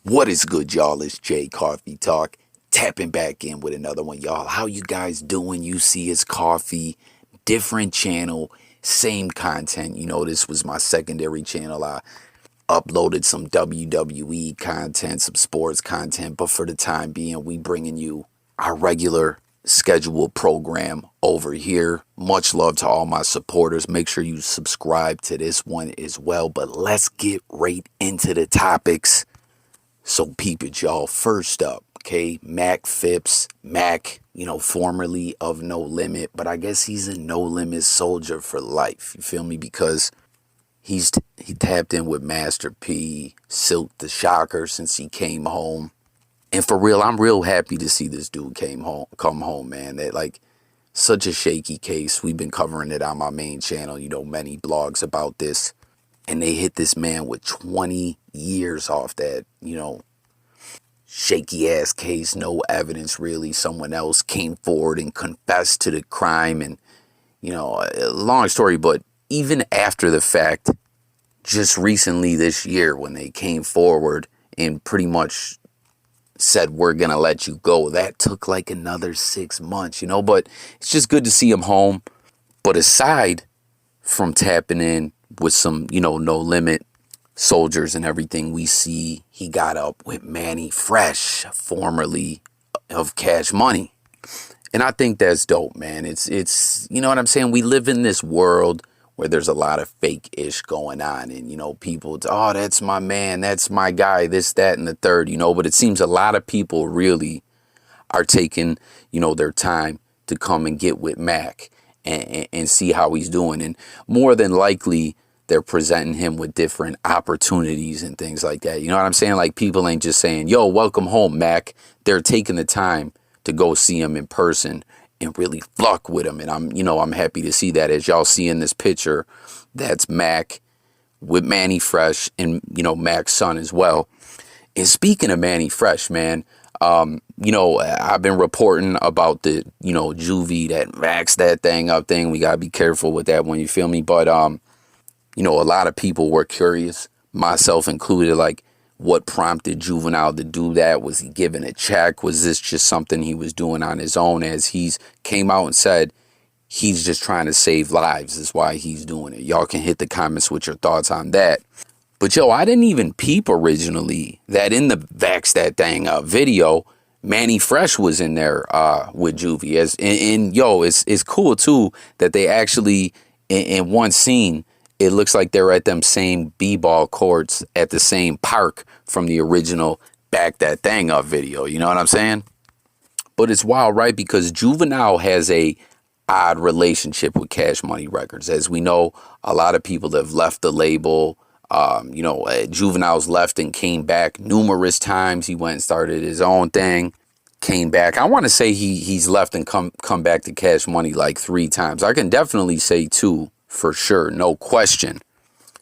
What is good, y'all? It's Jay Coffee Talk. Tapping back in with another one, y'all. How you guys doing? You see it's Coffee, different channel, same content. This was my secondary channel. I uploaded some WWE content, some sports content, but for the time being, we bringing you our regular scheduled program over here. Much love to all my supporters. Make sure you subscribe to this one as well. But let's get right into the topics. So peep it, y'all. First up, okay, Mac Phipps. Mac, formerly of No Limit, but I guess he's a No Limit soldier for life. You feel me? Because he tapped in with Master P, Silk the Shocker since he came home. And for real, I'm real happy to see this dude come home, man. That like such a shaky case. We've been covering it on my main channel, many blogs about this. And they hit this man with 20 years off that, shaky ass case, no evidence really. Someone else came forward and confessed to the crime. And, long story, but even after the fact, just recently this year when they came forward and pretty much said, we're going to let you go, that took like another 6 months, but it's just good to see him home. But aside from tapping in with some, No Limit soldiers and everything, we see he got up with Mannie Fresh, formerly of Cash Money. And I think that's dope, man. It's you know what I'm saying? We live in this world where there's a lot of fake-ish going on. And, people, oh, that's my man, that's my guy, this, that, and the third, But it seems a lot of people really are taking, their time to come and get with Mac and see how he's doing. And more than likely, they're presenting him with different opportunities and things like that. You know what I'm saying? Like, people ain't just saying, yo, welcome home, Mac. They're taking the time to go see him in person and really fuck with him. And I'm happy to see that. As y'all see in this picture, that's Mac with Mannie Fresh and, Mac's son as well. And speaking of Mannie Fresh, man, I've been reporting about the, Juve, that vax that thing up thing. We got to be careful with that one, you feel me? But, a lot of people were curious, myself included, like, what prompted Juvenile to do that? Was he given a check? Was this just something he was doing on his own? As he's came out and said, he's just trying to save lives is why he's doing it. Y'all can hit the comments with your thoughts on that. But, yo, I didn't even peep originally that in the Vax That Thing video, Mannie Fresh was in there with Juvie. It's cool, too, that they actually, in one scene, it looks like they're at them same b-ball courts at the same park from the original Back That Thing Up video. You know what I'm saying? But it's wild, right? Because Juvenile has a odd relationship with Cash Money Records. As we know, a lot of people have left the label. Juvenile's left and came back numerous times. He went and started his own thing, came back. I want to say he's left and come back to Cash Money like 3 times. I can definitely say 2 for sure, no question.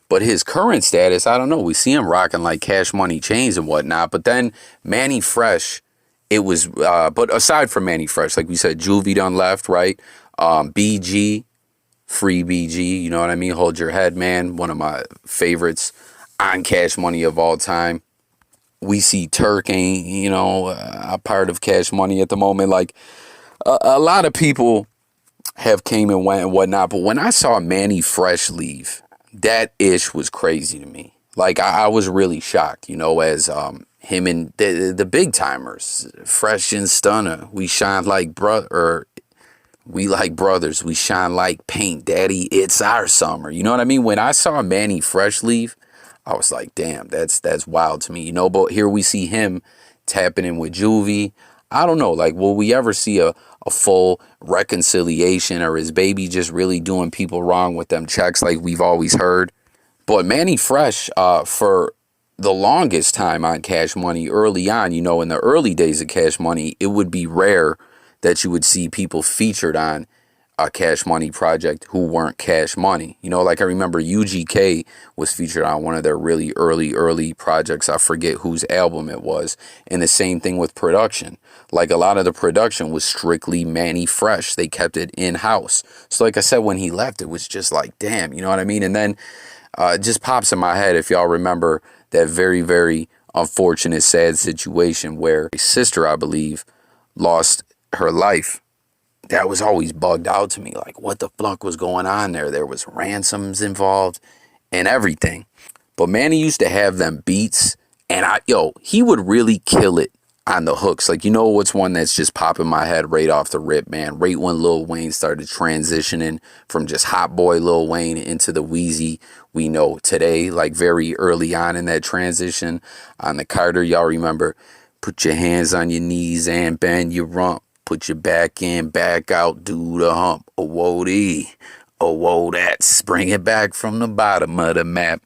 But his current status, I don't know. We see him rocking like Cash Money chains and whatnot. But then Mannie Fresh, it was, but aside from Mannie Fresh, like we said, Juvie done left, right? BG, Free BG, you know what I mean? Hold Your Head, man. One of my favorites on Cash Money of all time. We see Turk ain't, a part of Cash Money at the moment. Like, a lot of people have came and went and whatnot. But when I saw Mannie Fresh leave, that ish was crazy to me. Like, I was really shocked, as him and the big timers, Fresh and Stunner, we shine like we like brothers. We shine like paint. Daddy, it's our summer. You know what I mean? When I saw Mannie Fresh leave, I was like, damn, that's wild to me. But here we see him tapping in with Juvie. I don't know. Like, will we ever see a full reconciliation, or is baby just really doing people wrong with them checks like we've always heard? But Mannie Fresh, for the longest time on Cash Money early on, in the early days of Cash Money, it would be rare that you would see people featured on a Cash Money project who weren't Cash Money. Like I remember UGK was featured on one of their really early projects. I forget whose album it was. And the same thing with production. Like, a lot of the production was strictly Mannie Fresh. They kept it in-house. So like I said, when he left, it was just like, damn, you know what I mean? And then it just pops in my head, if y'all remember that very unfortunate, sad situation where a sister, I believe, lost her life. That was always bugged out to me. Like, what the fuck was going on there? There was ransoms involved and everything. But Mannie used to have them beats, and he would really kill it on the hooks. Like, what's one that's just popping my head right off the rip, man? Right when Lil Wayne started transitioning from just Hot Boy Lil Wayne into the Wheezy we know today, like very early on in that transition on the Carter, y'all remember, put your hands on your knees and bend your rump. Put your back in, back out, do the hump. Oh, whoa, dee. Oh, whoa, that's. Bring it back from the bottom of the map.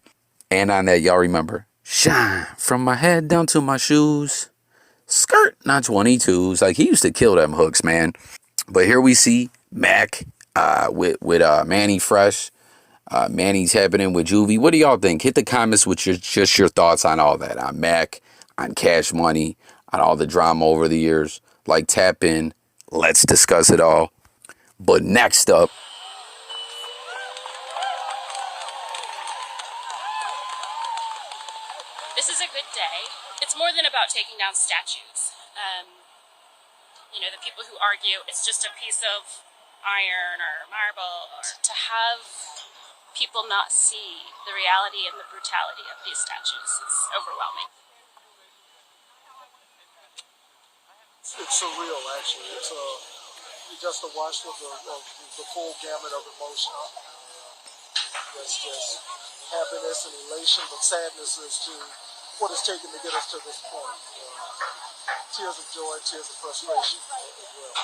And on that, y'all remember, shine from my head down to my shoes. Skirt, not 22s. Like, he used to kill them hooks, man. But here we see Mac with Mannie fresh. Mannie's happening with Juvie. What do y'all think? Hit the comments with your thoughts on all that. On Mac, on Cash Money, on all the drama over the years. Like, tap in. Let's discuss it all. But next up, this is a good day. It's more than about taking down statues. The people who argue it's just a piece of iron or marble, or to have people not see the reality and the brutality of these statues is overwhelming. It's surreal, actually. It's just to watch the full gamut of emotion. That's just happiness and elation, but sadness as to what it's taken to get us to this point. Tears of joy, tears of frustration as well.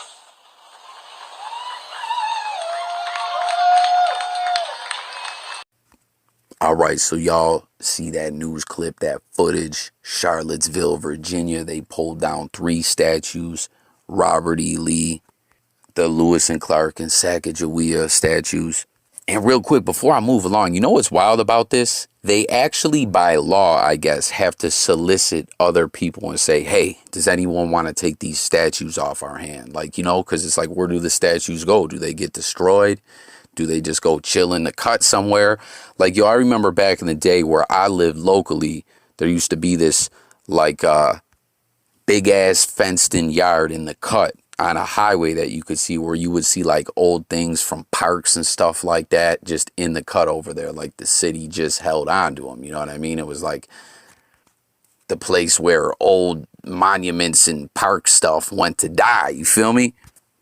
all right, so y'all see that news clip, that footage, Charlottesville, Virginia. They pulled down 3 statues, Robert E. Lee, the Lewis and Clark and Sacagawea statues. And real quick, before I move along, you know what's wild about this? They actually, by law, I guess, have to solicit other people and say, hey, does anyone want to take these statues off our hand? Like, because it's like, where do the statues go? Do they get destroyed? Do they just go chill in the cut somewhere? Like, I remember back in the day where I lived locally, there used to be this, like, big ass fenced in yard in the cut on a highway that you could see, where you would see like old things from parks and stuff like that just in the cut over there. Like, the city just held on to them. You know what I mean? It was like the place where old monuments and park stuff went to die. You feel me?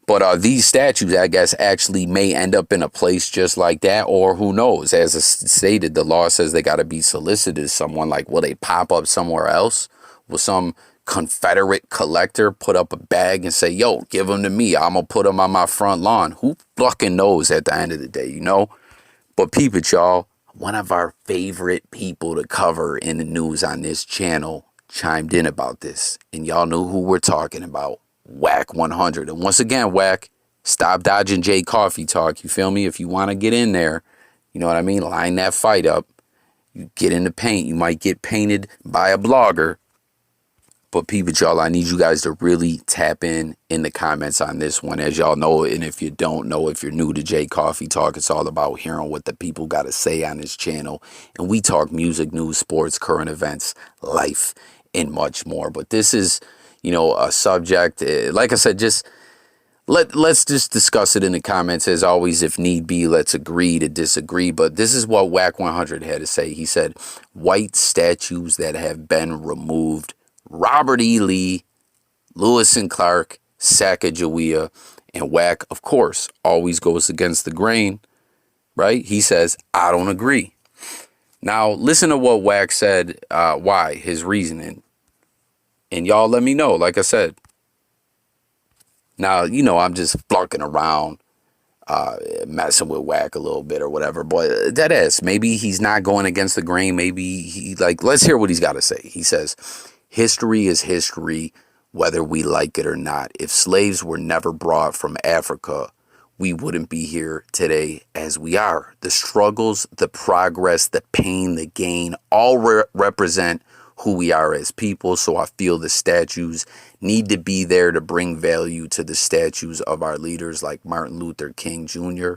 But these statues, I guess, actually may end up in a place just like that, or who knows? As stated, the law says they got to be solicited. Someone, like, will they pop up somewhere else? Will some Confederate collector put up a bag and say, yo, give them to me, I'm gonna put them on my front lawn? Who fucking knows at the end of the day, But peep it, y'all. One of our favorite people to cover in the news on this channel chimed in about this, and y'all know who we're talking about. WACK100. And once again, WACK, stop dodging J Coffee talk. You feel me? If you want to get in there, you know what I mean? Line that fight up. You get in the paint. You might get painted by a blogger. But people, y'all, I need you guys to really tap in the comments on this one. As y'all know, and if you don't know, if you're new to J Coffee Talk, it's all about hearing what the people got to say on this channel. And we talk music, news, sports, current events, life, and much more. But this is, a subject, like I said, just let's just discuss it in the comments. As always, if need be, let's agree to disagree. But this is what WACK100 had to say. He said, white statues that have been removed: Robert E. Lee, Lewis and Clark, Sacagawea, and WACK, of course, always goes against the grain, right? He says, I don't agree. Now, listen to what WACK said, why, his reasoning. And y'all let me know, like I said. Now, I'm just flunking around, messing with WACK a little bit or whatever. But that is, maybe he's not going against the grain. Maybe let's hear what he's got to say. He says, history is history, whether we like it or not. If slaves were never brought from Africa, we wouldn't be here today as we are. The struggles, the progress, the pain, the gain, all represent who we are as people. So I feel the statues need to be there to bring value to the statues of our leaders like Martin Luther King Jr.,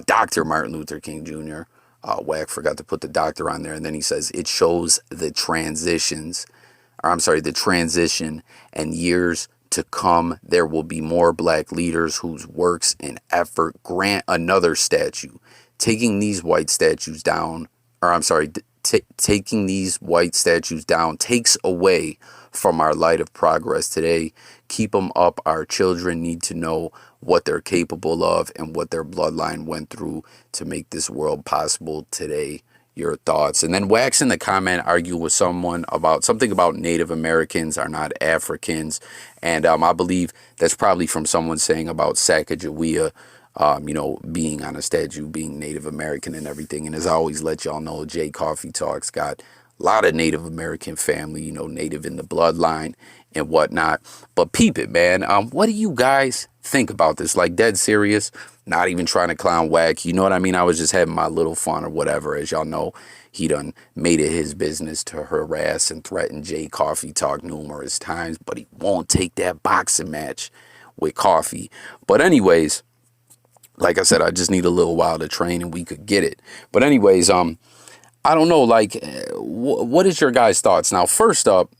Dr. Martin Luther King Jr. WACK forgot to put the doctor on there. And then he says, it shows the transitions. the transition and years to come, there will be more black leaders whose works and effort grant another statue. Taking these white statues down, taking these white statues down takes away from our light of progress today. Keep them up. Our children need to know what they're capable of and what their bloodline went through to make this world possible today. Your thoughts. And then Wax in the comment argue with someone about something about Native Americans are not Africans. And I believe that's probably from someone saying about Sacagawea, being on a statue, being Native American and everything. And as I always let y'all know, Jay Coffee Talks got a lot of Native American family, Native in the bloodline and whatnot. But peep it, man. What do you guys think about this? Like, dead serious, not even trying to clown Wack. You know what I mean? I was just having my little fun or whatever. As y'all know, he done made it his business to harass and threaten Jay Coffee Talk numerous times, but he won't take that boxing match with Coffee. But anyways, like I said, I just need a little while to train and we could get it. But anyways, I don't know, like, what is your guys' thoughts? Now, first up,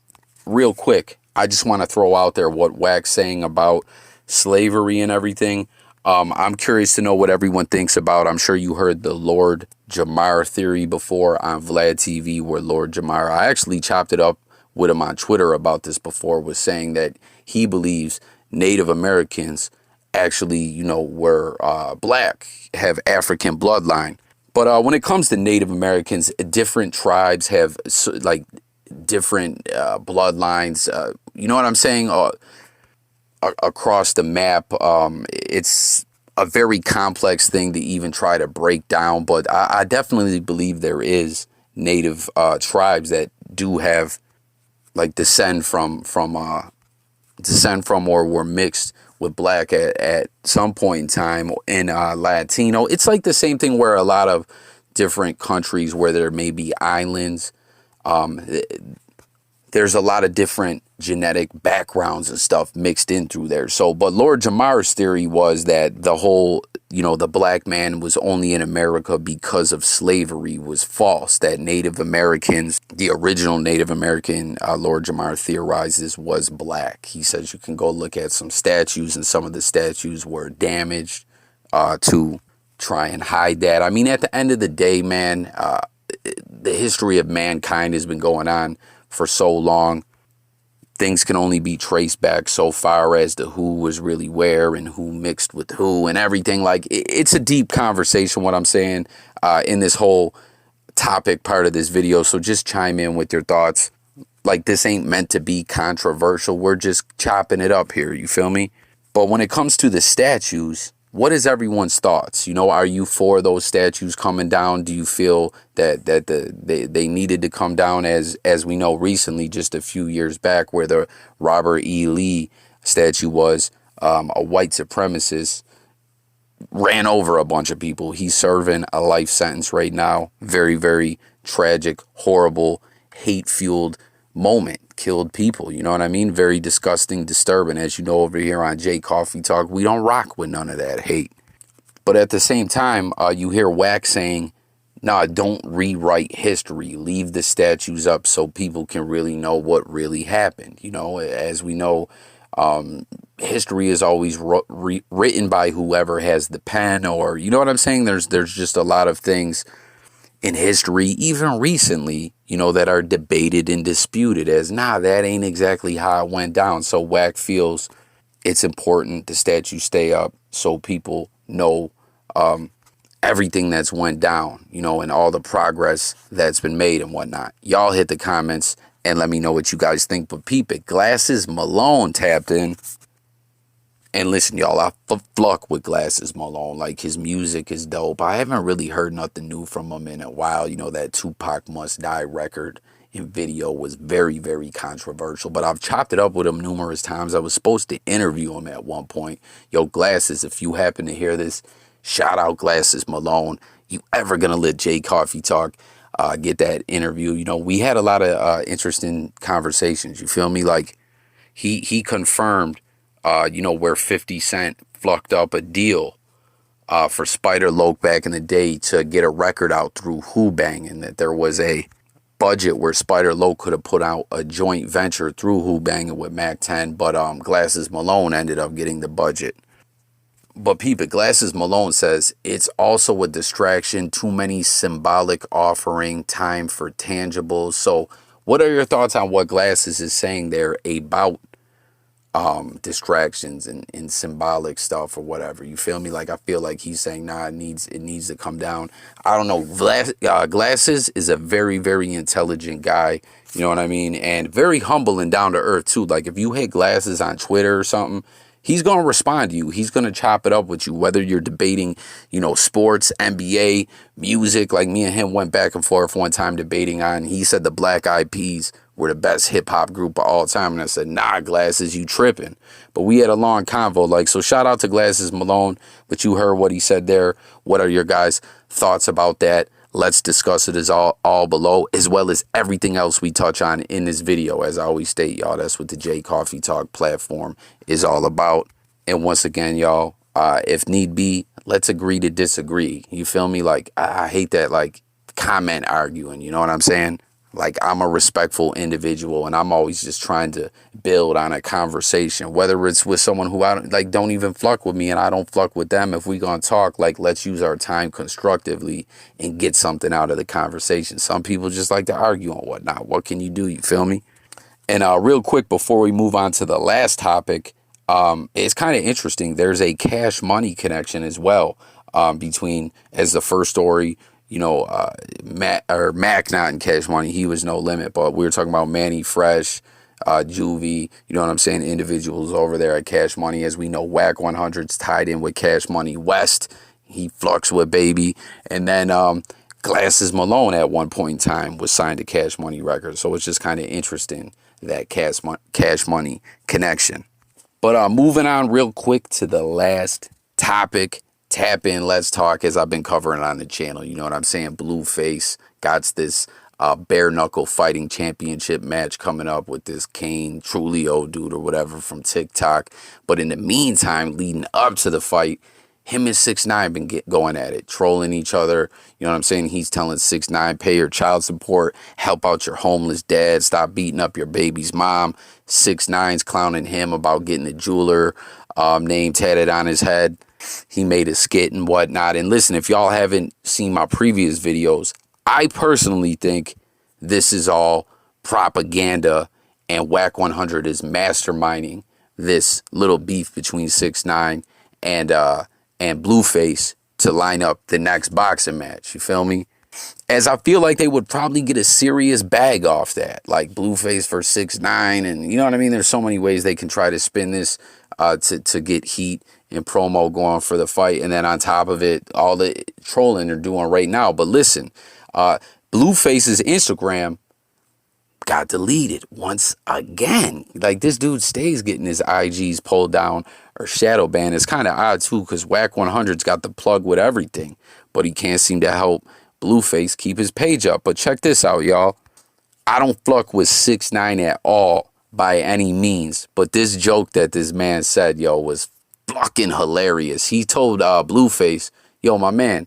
real quick, I just want to throw out there what Wack's saying about slavery and everything. I'm curious to know what everyone thinks about. I'm sure you heard the Lord Jamar theory before on Vlad TV, where Lord Jamar, I actually chopped it up with him on Twitter about this before, was saying that he believes Native Americans actually, were black, have African bloodline. But when it comes to Native Americans, different tribes have different bloodlines. You know what I'm saying? Across the map, it's a very complex thing to even try to break down. But I definitely believe there is Native tribes that do have descend from or were mixed with black at some point in time in Latino. It's like the same thing where a lot of different countries where there may be islands, there's a lot of different genetic backgrounds and stuff mixed in through there. So, but Lord Jamar's theory was that the whole, the black man was only in America because of slavery was false. That Native Americans, the original Native American, Lord Jamar theorizes, was black. He says you can go look at some statues, and some of the statues were damaged to try and hide that. I mean, at the end of the day, man, the history of mankind has been going on for so long. Things can only be traced back so far as to who was really where and who mixed with who and everything. Like, it's a deep conversation, what I'm saying, in this whole topic part of this video. So just chime in with your thoughts. Like, this ain't meant to be controversial. We're just chopping it up here. You feel me? But when it comes to the statues, what is everyone's thoughts? Are you for those statues coming down? Do you feel that they needed to come down as we know recently, just a few years back, where the Robert E. Lee statue was a white supremacist, ran over a bunch of people. He's serving a life sentence right now. Very, very tragic, horrible, hate-fueled moment. Killed people, you know what I mean? Very disgusting, disturbing. As you know, over here on Jay Coffee Talk, we don't rock with none of that hate. But at the same time, you hear Wack saying, nah, don't rewrite history. Leave the statues up so people can really know what really happened. As we know, history is always written by whoever has the pen, or, you know what I'm saying? There's just a lot of things in history, even recently, that are debated and disputed as, nah, that ain't exactly how it went down. So Wack feels it's important the statue stay up so people know everything that's went down, and all the progress that's been made and whatnot. Y'all hit the comments and let me know what you guys think. But peep it, Glasses Malone tapped in. And listen, y'all, I fuck with Glasses Malone. Like, his music is dope. I haven't really heard nothing new from him in a while. That Tupac Must Die record and video was very, very controversial. But I've chopped it up with him numerous times. I was supposed to interview him at one point. Yo, Glasses, if you happen to hear this, shout out Glasses Malone. You ever gonna let Jay Coffee Talk get that interview? We had a lot of interesting conversations. You feel me? Like, he confirmed where 50 Cent flucked up a deal for Spider Loc back in the day to get a record out through Who Bang, and that there was a budget where Spider Low could have put out a joint venture through Who Banging with Mac 10, but Glasses Malone ended up getting the budget. But peep it, Glasses Malone says it's also a distraction, too many symbolic offering, time for tangibles. So what are your thoughts on what Glasses is saying there about distractions and symbolic stuff or whatever? You feel me? Like, I feel like he's saying, nah, it needs to come down. I don't know. Glasses is a very, very intelligent guy. You know what I mean? And very humble and down to earth too. Like, if you hit Glasses on Twitter or something, he's going to respond to you. He's going to chop it up with you, whether you're debating, sports, NBA, music. Like, me and him went back and forth one time debating on, he said the Black Eyed Peas were the best hip hop group of all time. And I said, nah, Glasses, you tripping. But we had a long convo. Like, so shout out to Glasses Malone. But you heard what he said there. What are your guys' thoughts about that? Let's discuss it as all below, as well as everything else we touch on in this video. As I always state, y'all, that's what the J Coffee Talk platform is all about. And once again, y'all, if need be, let's agree to disagree. You feel me? Like, I hate that, like, comment arguing. You know what I'm saying? Like, I'm a respectful individual, and I'm always just trying to build on a conversation, whether it's with someone who don't even fuck with me and I don't fuck with them. If we gonna talk, like, let's use our time constructively and get something out of the conversation. Some people just like to argue and whatnot. What can you do? You feel me? And real quick, before we move on to the last topic, it's kind of interesting. There's a Cash Money connection as well, between, as the first story, Mac not in Cash Money. He was No Limit, but we were talking about Mannie, Fresh, Juve, you know what I'm saying? Individuals over there at Cash Money. As we know, WACK100's tied in with Cash Money West. He flux with Baby. And then Glasses Malone at one point in time was signed to Cash Money Records. So it's just kind of interesting, that Cash Money connection. But moving on real quick to the last topic. Tap in, let's talk, as I've been covering on the channel. You know what I'm saying? Blueface got this bare knuckle fighting championship match coming up with this Kane Trulio dude or whatever from TikTok. But in the meantime, leading up to the fight, him and 6ix9ine been going at it, trolling each other. You know what I'm saying? He's telling 6ix9ine, pay your child support, help out your homeless dad, stop beating up your baby's mom. 6ix9ine's clowning him about getting a jeweler name tatted on his head. He made a skit and whatnot. And listen, if y'all haven't seen my previous videos, I personally think this is all propaganda, and WACK100 is masterminding this little beef between 6ix9ine and Blueface to line up the next boxing match. You feel me? As I feel like they would probably get a serious bag off that, like Blueface for 6ix9ine, and you know what I mean? There's so many ways they can try to spin this to get heat and promo going for the fight. And then on top of it, all the trolling they're doing right now. But listen, Blueface's Instagram got deleted once again. Like, this dude stays getting his IGs pulled down or shadow banned. It's kind of odd too, because WACK100's got the plug with everything, but he can't seem to help Blueface keep his page up. But check this out, y'all. I don't fuck with 6ix9ine at all by any means, but this joke that this man said, yo, was fucking hilarious. He told Blueface, yo, my man,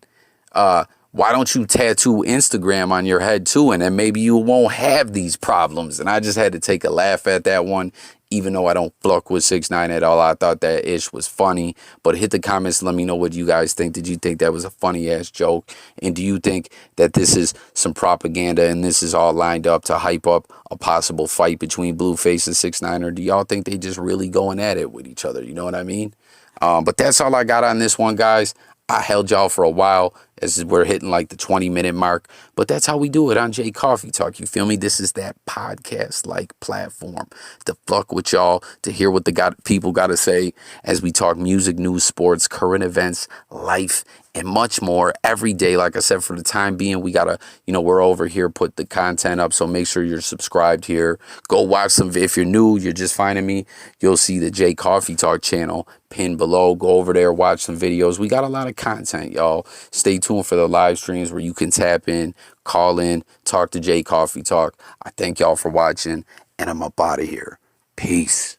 why don't you tattoo Instagram on your head too, and then maybe you won't have these problems. And I just had to take a laugh at that one. Even though I don't fuck with 6ix9ine at all, I thought that ish was funny. But hit the comments, let me know what you guys think. Did you think that was a funny ass joke? And do you think that this is some propaganda and this is all lined up to hype up a possible fight between Blueface and 6ix9ine? Or do y'all think they just really going at it with each other? You know what I mean? But that's all I got on this one, guys. I held y'all for a while as we're hitting like the 20-minute mark. But that's how we do it on J Coffee Talk. You feel me? This is that podcast-like platform to fuck with y'all, to hear what the people got to say as we talk music, news, sports, current events, life, and much more every day. Like I said, for the time being, we got to, we're over here, put the content up. So make sure you're subscribed here. Go watch some. If you're new, you're just finding me, you'll see the J Coffee Talk channel pinned below. Go over there, watch some videos. We got a lot of content, y'all. Stay tuned for the live streams where you can tap in, call in, talk to J Coffee Talk. I thank y'all for watching, and I'm up out of here. Peace.